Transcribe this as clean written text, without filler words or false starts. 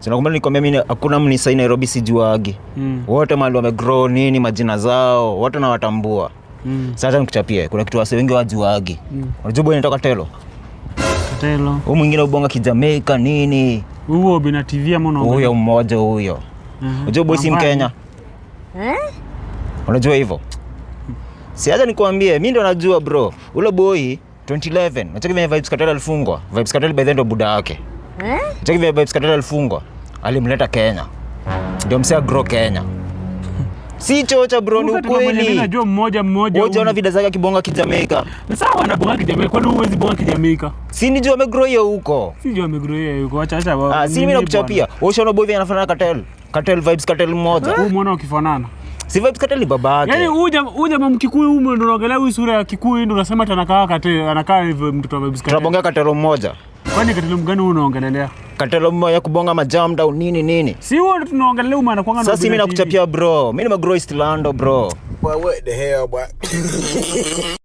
Sinakumbuka nikwambia mimi hakuna mnisa Nairobi sijuagi. Wote mahali wamegrow nini majina zao, wote nawatambua. Sasa nikuchapie, kuna kitu wase wengi wajuagi. Unajua boy anatoka Telo? Telo. Huyo mwingine ubonga kijamaica nini? Huo Bina TV ama unaona? Huyo mmoja huyo. Unajua boy si Mkenya? Unajua hivyo? Si acha nikwambie, mimi ndo najua bro. Ule boy 2011, unacheki vile Vybz Kartel alifungwa. Vybz Kartel by the end of buda yake. Unacheki vile Vybz Kartel alifungwa. Alimleta Kenya. Ndio msea grow Kenya. Si chocha bro, ni ukweli. Mimi najua mmoja. Wewe unaona vida zake kibonga kijamaica. Sawa na bonga kijamaica, kwani huwezi bonga kijamaica? Si nijua amegrow hiyo huko. Si nijua amegrow hiyo huko. Acha. Si mimi nakuchapia. Wewe unaona boy anafanana Kartel. Kartel Vybz Kartel mmoja. Huyu muone ukifanana. Si Vybz Kartel ni baba yake. Yaani huyu jamaa Mkikuyu huyu ndio unaongelea huyu sura ya Kikuyu ndio unasema anakaa Kartel, anakaa hivyo mtoto wa Vybz Kartel. Tunabonga Kartel mmoja. Kwani Kartel mgani huyu unaongelea? Kartel mmoja kubonga majam down nini. Si huo ndio tunaongelea huyu maana kwanga. Sasa mimi nakuchapia bro. Mimi nimegrow East Lando bro. Boy, what the hell, boy?